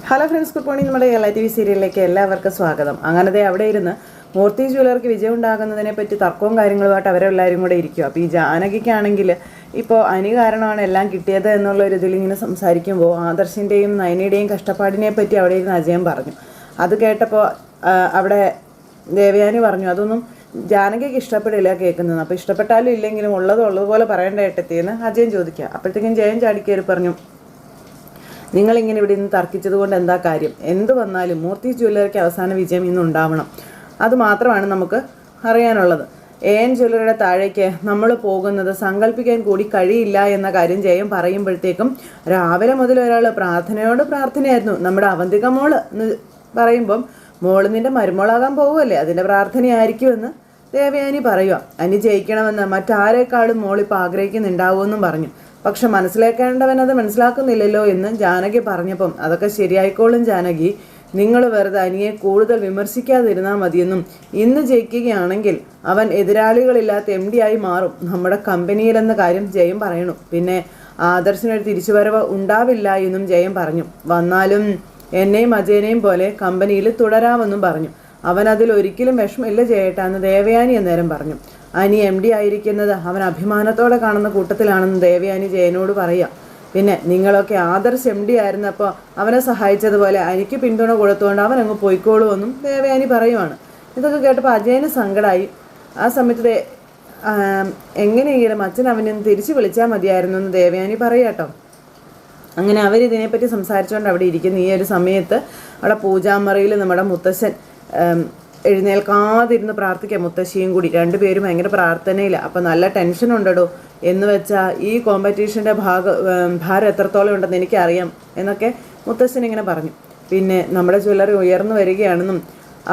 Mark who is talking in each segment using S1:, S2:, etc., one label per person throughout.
S1: Hello friends, good morning. നമ്മുടെ LITV സീരിയലിലേക്ക് എല്ലാവർക്കും സ്വാഗതം. അങ്ങനത്തെ അവിടെ ഇരുന്ന് മൂർത്തി ജ്വല്ലറിക്ക് വിജയം ഉണ്ടാകുന്നതിനെ പറ്റി തർക്കവും കാര്യങ്ങളുമായിട്ട് അവരെല്ലാവരും കൂടെ ഇരിക്കും. അപ്പോൾ ഈ ജാനകിക്കാണെങ്കിൽ ഇപ്പോൾ അനി കാരണമാണ് എല്ലാം കിട്ടിയത് എന്നുള്ളൊരു ഇതിലിങ്ങനെ സംസാരിക്കുമ്പോൾ ആദർശിൻ്റെയും നയനയുടെയും കഷ്ടപ്പാടിനെ പറ്റി അവിടെ ഇരുന്ന് അജയൻ പറഞ്ഞു. അത് കേട്ടപ്പോൾ അവിടെ ദേവയാനി പറഞ്ഞു, അതൊന്നും ജാനകിക്ക് ഇഷ്ടപ്പെടില്ല കേൾക്കുന്നത്. അപ്പോൾ ഇഷ്ടപ്പെട്ടാലും ഇല്ലെങ്കിലും ഉള്ളതുപോലെ പറയേണ്ട ഏട്ടത്തിയെന്ന് അജയൻ ചോദിക്കുക. അപ്പോഴത്തേക്കും ജയൻ ചാടിക്കയറി പറഞ്ഞു, നിങ്ങളിങ്ങനെ ഇവിടെ നിന്ന് തർക്കിച്ചത് കൊണ്ട് എന്താ കാര്യം? എന്ത് വന്നാലും മൂർത്തി ജ്വല്ലറിക്ക് അവസാന വിജയം ഇന്നുണ്ടാവണം. അതുമാത്രമാണ് നമുക്ക് അറിയാനുള്ളത്. AN ജ്വല്ലറിയുടെ താഴേക്ക് നമ്മൾ പോകുന്നത് സങ്കല്പിക്കാൻ കൂടി കഴിയില്ല എന്ന കാര്യം ജയം പറയുമ്പോഴത്തേക്കും രാവിലെ മുതൽ ഒരാൾ പ്രാർത്ഥനയായിരുന്നു. നമ്മുടെ അവന്തിക മോള് എന്ന് പറയുമ്പം മോള് നിൻ്റെ മരുമോളാകാൻ പോവുമല്ലേ, അതിൻ്റെ പ്രാർത്ഥനയായിരിക്കുമെന്ന് ദേവയാനി പറയുക. അനി ജയിക്കണമെന്ന് മറ്റാരേക്കാളും മോളിപ്പോൾ ആഗ്രഹിക്കുന്നുണ്ടാവുമെന്നും പറഞ്ഞു. പക്ഷെ മനസ്സിലാക്കേണ്ടവൻ അത് മനസ്സിലാക്കുന്നില്ലല്ലോ എന്ന് ജാനകി പറഞ്ഞപ്പം, അതൊക്കെ ശരിയായിക്കോളും ജാനകി, നിങ്ങൾ വെറുതെ അനിയെ കൂടുതൽ വിമർശിക്കാതിരുന്നാൽ മതിയെന്നും ഇന്ന് ജയിക്കുകയാണെങ്കിൽ അവൻ എതിരാളികളില്ലാത്ത MD ആയി മാറും നമ്മുടെ കമ്പനിയിലെന്ന കാര്യം ജയം പറയണു. പിന്നെ ആദർശിനൊരു തിരിച്ചുവരവ് ഉണ്ടാവില്ല എന്നും ജയം പറഞ്ഞു. വന്നാലും എന്നെയും അജയനെയും പോലെ കമ്പനിയിൽ തുടരാമെന്നും പറഞ്ഞു. അവൻ അതിൽ ഒരിക്കലും വിഷമമില്ല ജയേട്ടാന്ന് ദേവയാനി അന്നേരം പറഞ്ഞു. അനി MD ആയിരിക്കുന്നത് അവൻ അഭിമാനത്തോടെ കാണുന്ന കൂട്ടത്തിലാണെന്ന് ദേവയാനി ജയനോട് പറയുക. പിന്നെ നിങ്ങളൊക്കെ ആദർശ് MD ആയിരുന്നപ്പോൾ അവനെ സഹായിച്ചതുപോലെ അനിക്ക് പിന്തുണ കൊടുത്തുകൊണ്ട് അവൻ അങ്ങ് പോയിക്കോളുമെന്നും ദേവയാനി പറയുവാണ്. ഇതൊക്കെ കേട്ടപ്പോൾ അജയന് സങ്കടമായി. ആ സമയത്ത് എങ്ങനെയെങ്കിലും അച്ഛൻ അവനെ തിരിച്ചു വിളിച്ചാൽ മതിയായിരുന്നു എന്ന് ദേവയാനി പറയുക കേട്ടോ. അങ്ങനെ അവരിതിനെപ്പറ്റി സംസാരിച്ചുകൊണ്ട് അവിടെ ഇരിക്കുന്നു. ഈ ഒരു സമയത്ത് അവിടെ പൂജാമറയിൽ നമ്മുടെ മുത്തശ്ശൻ എഴുന്നേൽക്കാതിരുന്ന് പ്രാർത്ഥിക്കാം, മുത്തശ്ശിയും കൂടി രണ്ടുപേരും ഭയങ്കര പ്രാർത്ഥനയില്ല. അപ്പം നല്ല ടെൻഷൻ ഉണ്ടോ എന്ന് വെച്ചാൽ ഈ കോമ്പറ്റീഷൻ്റെ ഭാരം എത്രത്തോളം ഉണ്ടെന്ന് എനിക്കറിയാം എന്നൊക്കെ മുത്തശ്ശൻ ഇങ്ങനെ പറഞ്ഞു. പിന്നെ നമ്മുടെ ജ്വല്ലറി ഉയർന്നു വരികയാണെന്നും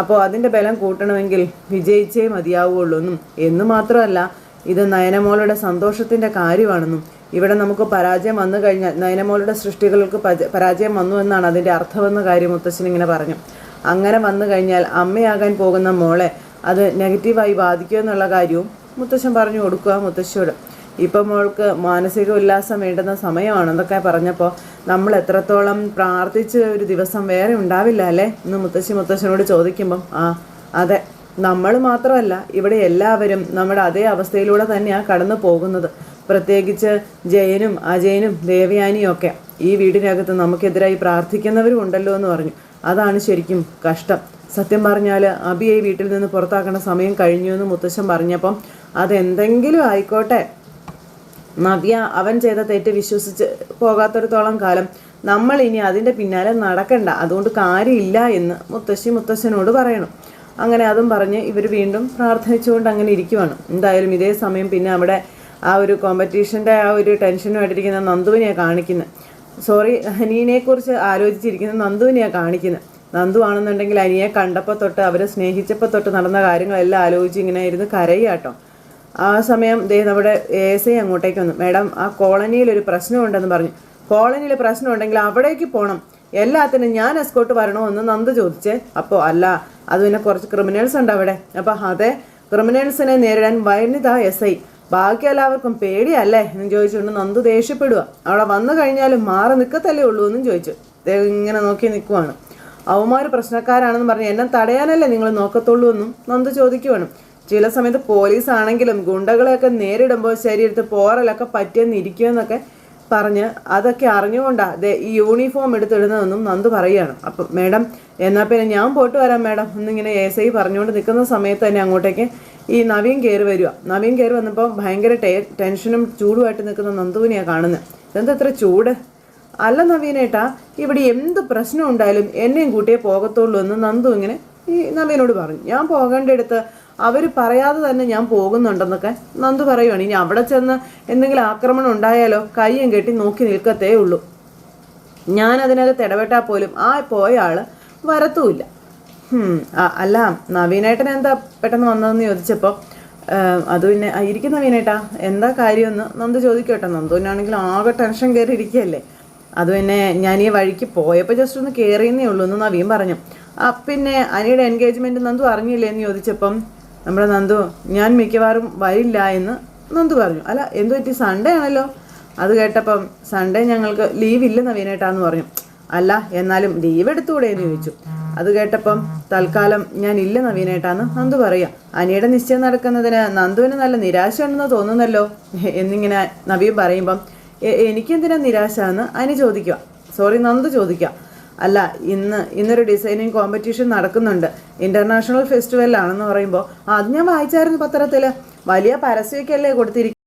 S1: അപ്പോൾ അതിൻ്റെ ബലം കൂട്ടണമെങ്കിൽ വിജയിച്ചേ മതിയാവുള്ളൂ എന്നും, എന്ന് മാത്രമല്ല ഇത് നയനമോളുടെ സന്തോഷത്തിൻ്റെ കാര്യമാണെന്നും ഇവിടെ നമുക്ക് പരാജയം വന്നു കഴിഞ്ഞാൽ നയനമോളുടെ സൃഷ്ടികൾക്ക് പരാജയം വന്നു എന്നാണ് അതിൻ്റെ അർത്ഥമെന്ന കാര്യം മുത്തശ്ശൻ ഇങ്ങനെ പറഞ്ഞു. അങ്ങനെ വന്നു കഴിഞ്ഞാൽ അമ്മയാകാൻ പോകുന്ന മോളെ അത് നെഗറ്റീവായി ബാധിക്കുമെന്നുള്ള കാര്യവും മുത്തശ്ശൻ പറഞ്ഞു കൊടുക്കുക മുത്തശ്ശിയോട്. ഇപ്പം മോൾക്ക് മാനസിക ഉല്ലാസം വേണ്ടുന്ന സമയമാണെന്നൊക്കെ പറഞ്ഞപ്പോൾ നമ്മൾ എത്രത്തോളം പ്രാർത്ഥിച്ച ഒരു ദിവസം വേറെ ഉണ്ടാവില്ല അല്ലേ എന്ന് മുത്തശ്ശനോട് ചോദിക്കുമ്പം അതെ, നമ്മൾ മാത്രമല്ല ഇവിടെ എല്ലാവരും നമ്മുടെ അതേ അവസ്ഥയിലൂടെ തന്നെയാണ് കടന്നു പോകുന്നത്. പ്രത്യേകിച്ച് ജയനും അജയനും ദേവയാനിയും ഒക്കെ ഈ വീടിനകത്ത് നമുക്കെതിരായി പ്രാർത്ഥിക്കുന്നവരും ഉണ്ടല്ലോ എന്ന് പറഞ്ഞു. അതാണ് ശരിക്കും കഷ്ടം. സത്യം പറഞ്ഞാൽ അബിയെ വീട്ടിൽ നിന്ന് പുറത്താക്കേണ്ട സമയം കഴിഞ്ഞു എന്ന് മുത്തശ്ശൻ പറഞ്ഞപ്പം അതെന്തെങ്കിലും ആയിക്കോട്ടെ, നവ്യ അവൻ ചെയ്ത തെറ്റ് വിശ്വസിച്ച് പോകാത്തിടത്തോളം കാലം നമ്മൾ ഇനി അതിൻ്റെ പിന്നാലെ നടക്കണ്ട, അതുകൊണ്ട് കാര്യമില്ല എന്ന് മുത്തശ്ശനോട് പറയണം. അങ്ങനെ അതും പറഞ്ഞ് ഇവർ വീണ്ടും പ്രാർത്ഥിച്ചുകൊണ്ട് അങ്ങനെ ഇരിക്കുവാണ്. എന്തായാലും ഇതേ സമയം പിന്നെ അവിടെ ആ ഒരു കോമ്പറ്റീഷൻ്റെ ആ ഒരു ടെൻഷനുമായിട്ടിരിക്കുന്ന നന്ദുവിനെയാണ് കാണിക്കുന്നത്. അനിയനെക്കുറിച്ച് ആലോചിച്ചിരിക്കുന്ന നന്ദുവിനെയാണ് കാണിക്കുന്നത്. നന്ദു ആണെന്നുണ്ടെങ്കിൽ അനിയെ കണ്ടപ്പോൾ തൊട്ട് അവരെ സ്നേഹിച്ചപ്പോൾ തൊട്ട് നടന്ന കാര്യങ്ങളെല്ലാം ആലോചിച്ച് ഇങ്ങനെ ഇരുന്ന് കരയാട്ടോ. ആ സമയം നമ്മുടെ ASI അങ്ങോട്ടേക്ക് വന്നു. മാഡം, ആ കോളനിയിൽ ഒരു പ്രശ്നമുണ്ടെന്ന് പറഞ്ഞു. കോളനിയിൽ പ്രശ്നം ഉണ്ടെങ്കിൽ അവിടേക്ക് പോകണം, എല്ലാത്തിനും ഞാൻ എസ്കോട്ട് വരണമെന്ന് നന്ദു ചോദിച്ചേ. അപ്പോൾ അല്ല, അത് പിന്നെ കുറച്ച് ക്രിമിനൽസ് ഉണ്ട് അവിടെ. അപ്പോൾ അതെ, ക്രിമിനൽസിനെ നേരിടാൻ വനിതാ SI, ബാക്കി എല്ലാവർക്കും പേടിയല്ലേ എന്ന് ചോദിച്ചുകൊണ്ട് നന്ദു ദേഷ്യപ്പെടുക. അവിടെ വന്നു കഴിഞ്ഞാലും മാറി നിൽക്കത്തല്ലേ ഉള്ളൂ എന്നും ചോദിച്ചു. ഇങ്ങനെ നോക്കി നിൽക്കുവാണ്. അവന്മാർ പ്രശ്നക്കാരാണെന്ന് പറഞ്ഞ് എന്നെ തടയാനല്ലേ നിങ്ങൾ നോക്കത്തുള്ളൂ എന്നും നന്ദു ചോദിക്കുവാണ്. ചില സമയത്ത് പോലീസാണെങ്കിലും ഗുണ്ടകളെയൊക്കെ നേരിടുമ്പോൾ ശരീരത്ത് പോറലൊക്കെ പറ്റിയെന്നിരിക്കുമെന്നൊക്കെ പറഞ്ഞ് അതൊക്കെ അറിഞ്ഞുകൊണ്ടാണ് ഈ യൂണിഫോം എടുത്തിടുന്നതെന്നും നന്ദു പറയുകയാണ്. അപ്പം മാഡം എന്നാൽ പിന്നെ ഞാൻ പോയിട്ട് വരാം മാഡം എന്നിങ്ങനെ ASI പറഞ്ഞുകൊണ്ട് നിൽക്കുന്ന സമയത്ത് തന്നെ അങ്ങോട്ടേക്ക് ഈ നവീൻ കയറി വരിക. നവീൻ കയറി വന്നപ്പോൾ ഭയങ്കര ടെൻഷനും ചൂടുമായിട്ട് നിൽക്കുന്ന നന്ദുവിനെയാണ് കാണുന്നത്. ഇതെന്താ ചൂട്? അല്ല നവീനേട്ടാ, ഇവിടെ എന്ത് പ്രശ്നം ഉണ്ടായാലും എന്നെയും കൂട്ടിയേ പോകത്തുള്ളൂ എന്ന് നന്ദു ഇങ്ങനെ ഈ നവീനോട് പറഞ്ഞു. ഞാൻ പോകേണ്ടടുത്ത് അവർ പറയാതെ തന്നെ ഞാൻ പോകുന്നുണ്ടെന്നൊക്കെ നന്ദു പറയുവാണ്. ഇനി അവിടെ ചെന്ന് എന്തെങ്കിലും ആക്രമണം ഉണ്ടായാലോ കയ്യും കെട്ടി നോക്കി നിൽക്കത്തേ ഉള്ളൂ. ഞാൻ അതിനകത്ത് ഇടപെട്ടാൽ പോലും ആ പോയ ആൾ വരത്തുമില്ല. അല്ല നവീനേട്ടൻ എന്താ പെട്ടെന്ന് വന്നതെന്ന് ചോദിച്ചപ്പോൾ അത് പിന്നെ ഇരിക്കുന്ന നവീനേട്ടാ എന്താ കാര്യമെന്ന് നന്ദു ചോദിക്കട്ടെ. നന്ദുവിനാണെങ്കിൽ ആകെ ടെൻഷൻ കയറി ഇരിക്കുകയല്ലേ. അത് പിന്നെ ഞാൻ ഈ വഴിക്ക് പോയപ്പോൾ ജസ്റ്റ് ഒന്ന് കയറിയെന്നേ ഉള്ളൂ എന്ന് നവീൻ പറഞ്ഞു. പിന്നെ അനിയുടെ എൻഗേജ്മെൻറ്റ് നന്ദു അറിഞ്ഞില്ലേ എന്ന് ചോദിച്ചപ്പം നമ്മുടെ നന്ദു ഞാൻ മിക്കവാറും വരില്ല എന്ന് നന്ദു പറഞ്ഞു. അല്ല എന്തു പറ്റി, സൺഡേ ആണല്ലോ. അത് കേട്ടപ്പം സൺഡേ ഞങ്ങൾക്ക് ലീവില്ല നവീനേട്ടാന്ന് പറഞ്ഞു. അല്ല എന്നാലും ലീവ് എടുത്തുകൂടെ എന്ന് ചോദിച്ചു. അത് കേട്ടപ്പം തൽക്കാലം ഞാൻ ഇല്ല നവീനേട്ടാന്ന് നന്ദു പറയാം. അനിയുടെ നിശ്ചയം നടക്കുന്നതിന് നന്ദുവിന് നല്ല നിരാശ ഉണ്ടെന്ന് തോന്നുന്നല്ലോ എന്നിങ്ങനെ നവീൻ പറയുമ്പം എനിക്കെന്തിനാ നിരാശ എന്ന് നന്ദു ചോദിക്കുക. അല്ല ഇന്നൊരു ഡിസൈനിങ് കോമ്പറ്റീഷൻ നടക്കുന്നുണ്ട്, ഇന്റർനാഷണൽ ഫെസ്റ്റിവൽ ആണെന്ന് പറയുമ്പോൾ അത് ഞാൻ വായിച്ചായിരുന്നു പത്രത്തിൽ. വലിയ പരസ്യമൊക്കെയല്ലേ കൊടുത്തിരിക്കുന്നത്.